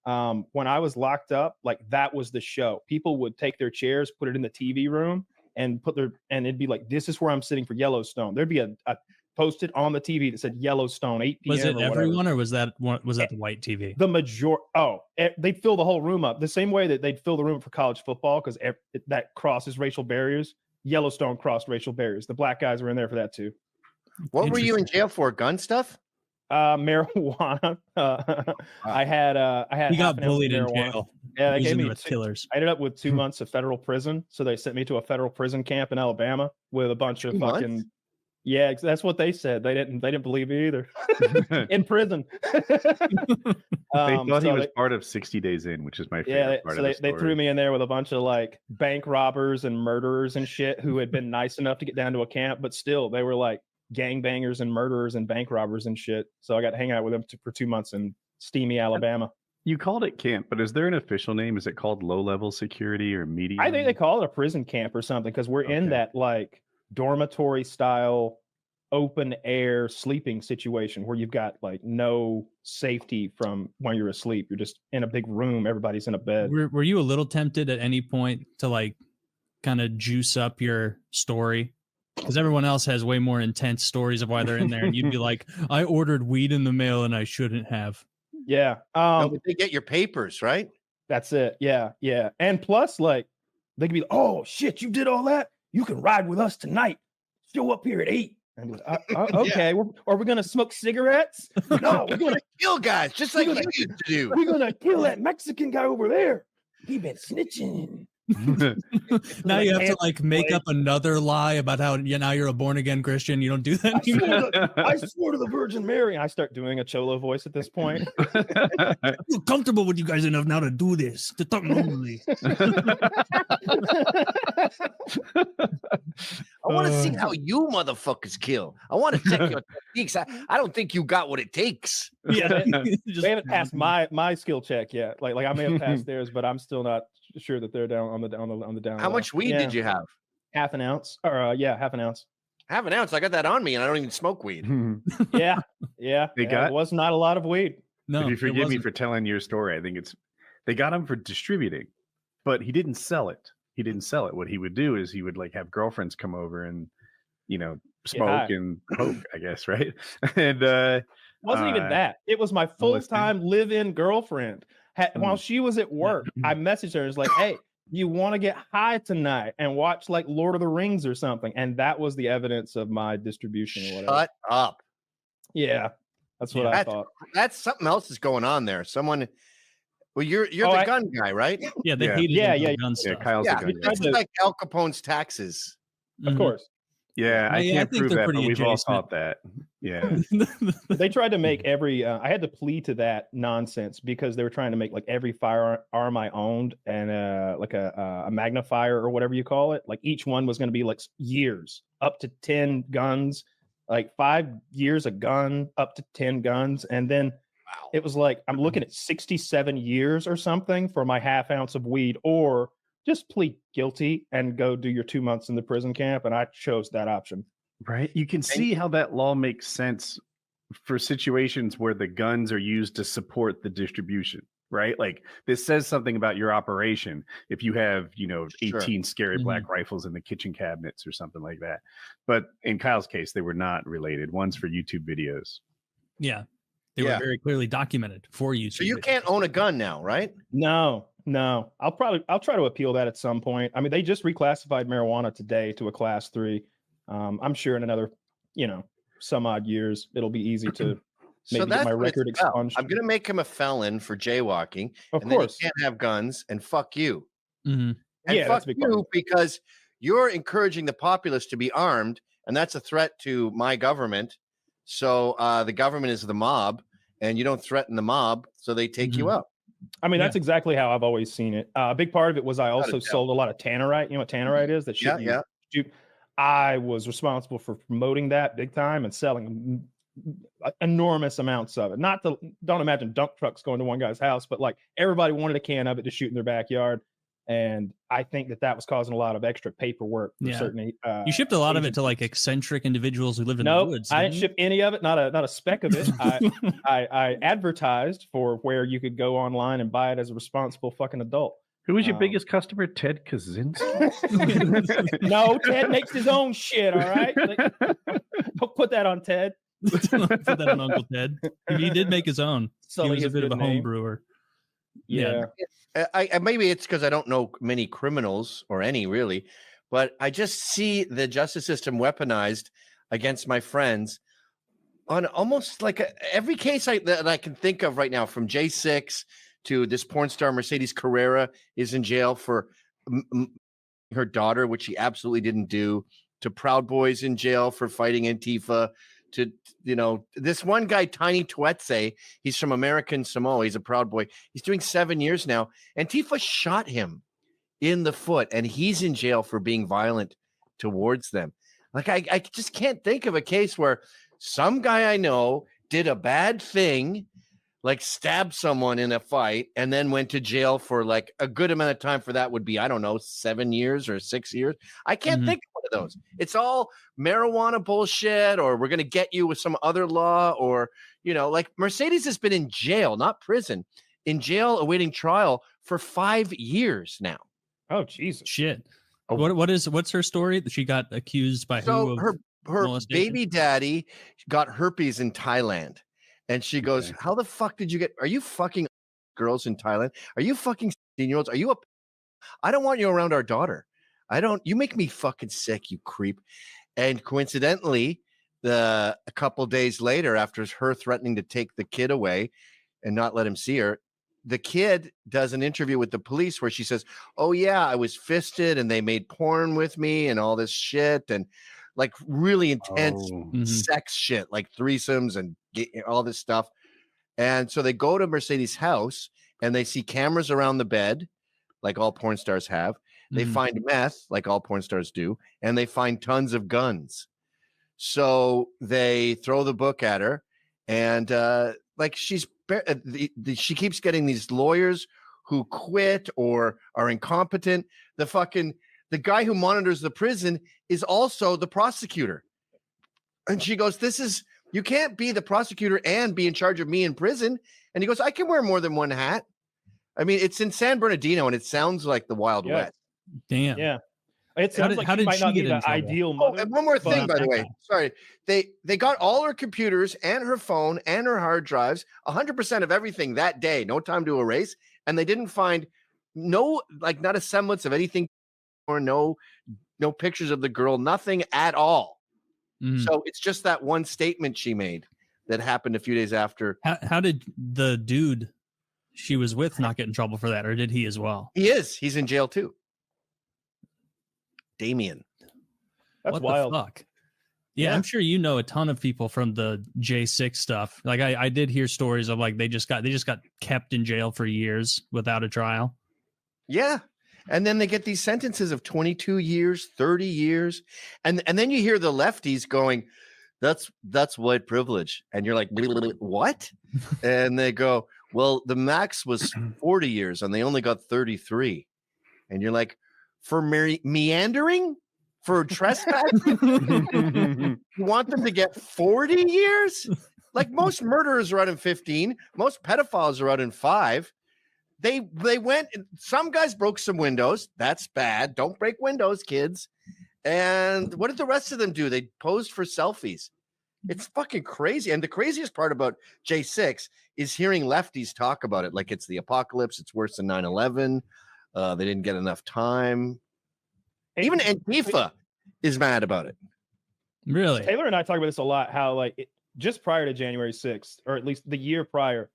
when I was locked up, like that was the show. People would take their chairs, put it in the TV room, and and it'd be like, this is where I'm sitting for Yellowstone. There'd be a posted on the TV that said Yellowstone 8 p.m. Was it or everyone, or was that the white TV? The they'd fill the whole room up the same way that they'd fill the room for college football, because that crosses racial barriers. Yellowstone crossed racial barriers. The black guys were in there for that too. What were you in jail for? Gun stuff? Marijuana. I had. He got bullied in jail. Yeah, they gave me killers. I ended up with 2 months of federal prison. So they sent me to a federal prison camp in Alabama with a bunch of fucking. Months? Yeah, that's what they said. They didn't believe me either. In prison. They thought he was part of 60 Days In, which is my favorite part of the story. They threw me in there with a bunch of like bank robbers and murderers and shit who had been nice enough to get down to a camp, but still they were like gangbangers and murderers and bank robbers and shit. So I got to hang out with them for 2 months in steamy Alabama. You called it camp, but is there an official name? Is it called low-level security or medium? I think they call it a prison camp or something, because we're in that like dormitory style open air sleeping situation where you've got like no safety from when you're asleep. You're just in a big room. Everybody's in a bed. Were you a little tempted at any point to like kind of juice up your story? Because everyone else has way more intense stories of why they're in there, and you'd be like, I ordered weed in the mail and I shouldn't have. Yeah. No, but they get your papers, right? That's it. Yeah. Yeah. And plus, like, they could be, oh shit, you did all that? You can ride with us tonight. Show up here at 8. And be like, okay, are we gonna smoke cigarettes? No, we're gonna kill guys, just like you used to do. We're gonna kill that Mexican guy over there. He been snitching. Now you have to like make up another lie about how now you're a born again Christian. You don't do that anymore. I swore to the Virgin Mary. I start doing a Cholo voice at this point. I feel comfortable with you guys enough now to do this, to talk normally. I want to see how you motherfuckers kill. I want to check your techniques. I don't think you got what it takes. Yeah, they haven't passed my skill check yet. Like I may have passed theirs, but I'm still not sure that they're down on the down. How much weed did you have? Half an ounce. Or half an ounce. Half an ounce. I got that on me, and I don't even smoke weed. Yeah. It was not a lot of weed. No, if you forgive me for telling your story, I think they got him for distributing, but he didn't sell it. What he would do is he would like have girlfriends come over and, smoke and poke, I guess, right? And wasn't even that. It was my full-time live-in girlfriend. While she was at work, I messaged her and was like, hey, you want to get high tonight and watch like Lord of the Rings or something? And that was the evidence of my distribution or whatever. Shut up. Yeah, that's what I thought. That's something else is going on there. Someone... Well, you're the gun guy, right? Yeah, they hated gun stuff. Yeah, Kyle's the gun guy. It's like Al Capone's taxes. Of course. Yeah, I can't prove that, but we've all thought that. Yeah. They tried to make every I had to plead to that nonsense because they were trying to make like every firearm I owned and like a magnifier or whatever you call it. Like each one was going to be like years, up to 10 guns, like 5 years a gun, up to 10 guns. And then it was like, I'm looking at 67 years or something for my half ounce of weed, or just plead guilty and go do your 2 months in the prison camp. And I chose that option. Right. You can see how that law makes sense for situations where the guns are used to support the distribution, right? Like this says something about your operation. If you have, 18 scary black rifles in the kitchen cabinets or something like that. But in Kyle's case, they were not related. One's for YouTube videos. Yeah. They were very clearly documented for you. So you can't own a gun now, right? No. I'll try to appeal that at some point. I mean, they just reclassified marijuana today to a class 3. I'm sure in another, some odd years, it'll be easy to maybe get my record expunged. I'm going to make him a felon for jaywalking. Of course. Then he can't have guns, and fuck you. Mm-hmm. And fuck you because you're encouraging the populace to be armed, and that's a threat to my government. So the government is the mob, and you don't threaten the mob, so they take you out. I mean, that's exactly how I've always seen it. A big part of it was I also sold a lot of tannerite. You know what tannerite is? That shit. Yeah. I was responsible for promoting that big time and selling enormous amounts of it. Don't imagine dump trucks going to one guy's house, but like everybody wanted a can of it to shoot in their backyard. And I think that was causing a lot of extra paperwork for certain. You shipped a lot of it to like eccentric individuals who lived in the woods. I didn't ship any of it. Not a speck of it. I advertised for where you could go online and buy it as a responsible fucking adult. Who was your biggest customer? Ted Kaczynski? No, Ted makes his own shit. All right, don't put that on Ted. Put that on Uncle Ted. He did make his own. He was a bit of a home brewer. Yeah. I maybe it's because I don't know many criminals or any really, but I just see the justice system weaponized against my friends on almost like every case that I can think of right now, from J6 to this porn star Mercedes Carrera is in jail for her daughter, which she absolutely didn't do, to Proud Boys in jail for fighting Antifa, to, this one guy, Tiny Tuetse, he's from American Samoa. He's a Proud Boy. He's doing 7 years now. Antifa shot him in the foot, and he's in jail for being violent towards them. Like, I just can't think of a case where some guy I know did a bad thing, like stabbed someone in a fight, and then went to jail for like a good amount of time. For that would be, I don't know, 7 years or 6 years. I can't think of one of those. It's all marijuana bullshit, or we're going to get you with some other law, or, like Mercedes has been in jail, not prison, in jail awaiting trial for 5 years now. Oh, Jesus. Shit. What's her story? She got accused by who? Her baby daddy got herpes in Thailand. And she goes, how the fuck did you get? Are you fucking girls in Thailand? Are you fucking 16-year-olds? I don't want you around our daughter. You make me fucking sick, you creep. And coincidentally, a couple days later, after her threatening to take the kid away and not let him see her, the kid does an interview with the police where she says, oh yeah, I was fisted and they made porn with me and all this shit. And like really intense sex shit, like threesomes and all this stuff. And so they go to Mercedes' house and they see cameras around the bed, like all porn stars have. They find meth, like all porn stars do, and they find tons of guns. So they throw the book at her, and she keeps getting these lawyers who quit or are incompetent. The guy who monitors the prison is also the prosecutor. And she goes, you can't be the prosecutor and be in charge of me in prison. And he goes, I can wear more than one hat. I mean, it's in San Bernardino and it sounds like the Wild West. Damn. Yeah. It sounds like she might not be the ideal mother. And one more thing, by the way. Sorry. They got all her computers and her phone and her hard drives, 100% of everything that day, no time to erase. And they didn't find not a semblance of anything, or no pictures of the girl, nothing at all. So it's just that one statement she made that happened a few days after. How did the dude she was with not get in trouble for that, or did he as well? He's in jail too. Damien. That's what wild. The fuck? Yeah, I'm sure you know a ton of people from the J6 stuff. Like I did hear stories of like they just got kept in jail for years without a trial. Yeah. And then they get these sentences of 22 years, 30 years. And then you hear the lefties going, that's white privilege. And you're like, what? And they go, well, the max was 40 years and they only got 33. And you're like, for meandering? For trespassing? You want them to get 40 years? Like most murderers are out in 15. Most pedophiles are out in 5. They went, some guys broke some windows. That's bad. Don't break windows, kids. And what did the rest of them do? They posed for selfies. It's fucking crazy. And the craziest part about J6 is hearing lefties talk about it like it's the apocalypse. It's worse than 9/11. They didn't get enough time. Even Antifa is mad about it. Really? Taylor and I talk about this a lot, how just prior to January 6th, or at least the year prior,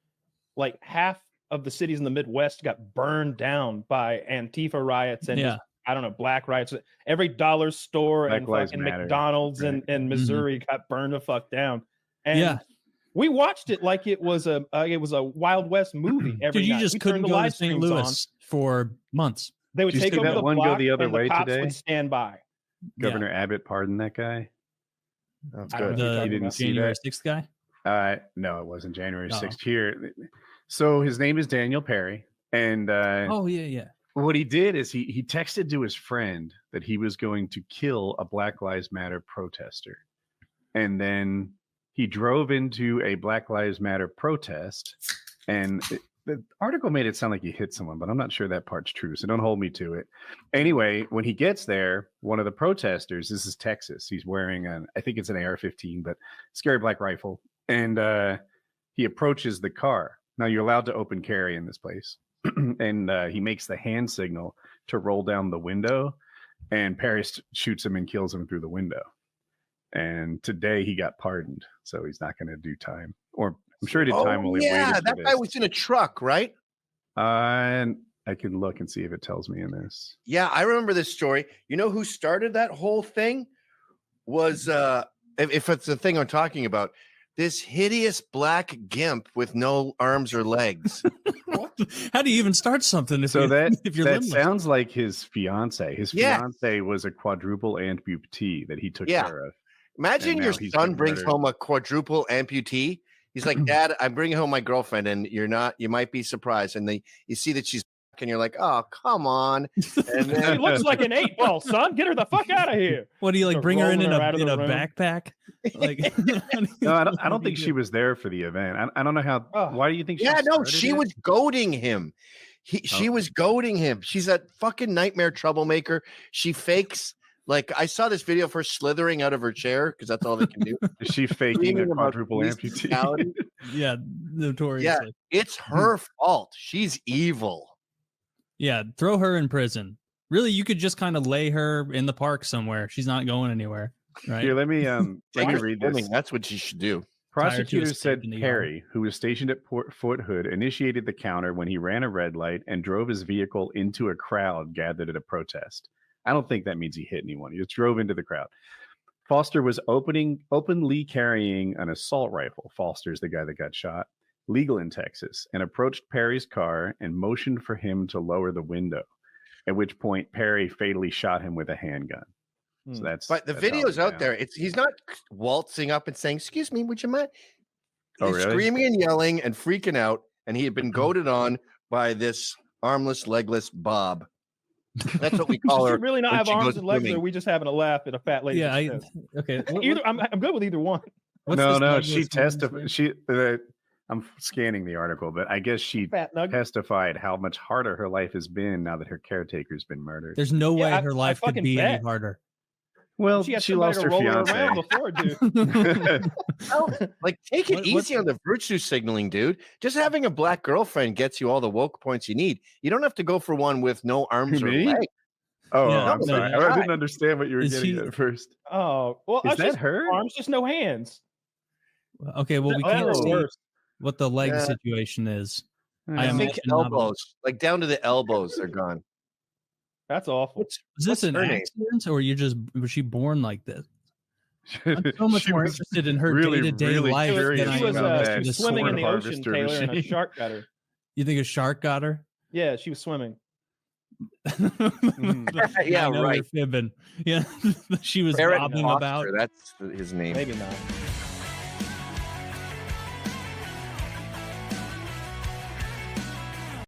like half of the cities in the Midwest got burned down by Antifa riots and I don't know, black riots. Every dollar store and fucking McDonald's in Missouri got burned the fuck down. And we watched it like it was a Wild West movie. Every Dude, you night. just couldn't go to St. Louis for months. They would take over the block go the other and way the cops today? would stand by. Governor Abbott pardoned that guy. That's I don't good. know. The didn't see January that? 6th guy? No, it wasn't January 6th here. So his name is Daniel Perry. And Oh, yeah. what he did is he texted to his friend that he was going to kill a Black Lives Matter protester. And then he drove into a Black Lives Matter protest, and the article made it sound like he hit someone, but I'm not sure that part's true, so don't hold me to it. Anyway, when he gets there, one of the protesters, this is Texas, he's wearing I think it's an AR-15, but scary black rifle, and he approaches the car. Now, you're allowed to open carry in this place, and he makes the hand signal to roll down the window, and Perry shoots him and kills him through the window. And today he got pardoned, so he's not going to do time. Or I'm sure he did time while he waited. Yeah, that guy was in a truck, right? And I can look and see if it tells me in this. Yeah, I remember this story. You know who started that whole thing? Was if it's the thing I'm talking about, this hideous black gimp with no arms or legs. How do you even start something if you're that sounds like his fiance. His fiance was a quadruple amputee that he took care of. Imagine your son brings home a quadruple amputee. He's like, Dad, I'm bringing home my girlfriend, and you might be surprised. And you see that she's back, and you're like, oh, come on. And then, she looks like an 8-ball, son. Get her the fuck out of here. What do you like? Bring her in a backpack? Like, no, I don't think she was there for the event. I don't know how. Why do you think? She was goading him. She was goading him. She's a fucking nightmare troublemaker. She fakes. Like, I saw this video of her slithering out of her chair because that's all they can do. Is she faking a quadruple amputee? Yeah, notoriously. Yeah, it's her fault. She's evil. Yeah, throw her in prison. Really, you could just kind of lay her in the park somewhere. She's not going anywhere, right? Here, let me read this. That's what she should do. Prosecutors said Perry, who was stationed at Fort Hood, initiated the counter when he ran a red light and drove his vehicle into a crowd gathered at a protest. I don't think that means he hit anyone. He just drove into the crowd. Foster was openly carrying an assault rifle. Foster's the guy that got shot, legal in Texas, and approached Perry's car and motioned for him to lower the window, at which point Perry fatally shot him with a handgun. So but the video's out there. He's not waltzing up and saying, "Excuse me, would you mind?" He's screaming and yelling and freaking out, and he had been goaded on by this armless, legless Bob. That's what we call her. She really not have arms and legs, or we just having a laugh at a fat lady? Yeah, okay. I'm good with either one. No. She testified. I'm scanning the article, but I guess she testified how much harder her life has been now that her caretaker's been murdered. There's no way her life could be any harder. Well, she lost her fiance. Before, dude. Take it easy on the virtue signaling, dude. Just having a black girlfriend gets you all the woke points you need. You don't have to go for one with no arms or legs. Oh, yeah, I'm sorry. I didn't understand what you were getting at first. Oh, well, is that her? Arms, just no hands. Okay, well, we can't see what the leg situation is. I think elbows, like down to the elbows, they're gone. That's awful. Was this an accident, or was she born like this? I'm so much more interested in her day-to-day life than she was swimming in the ocean, Taylor, and a shark got her. You think a shark got her? Yeah, she was swimming. Yeah, right. Fibbing. Yeah, she was bobbing about. That's his name. Maybe not.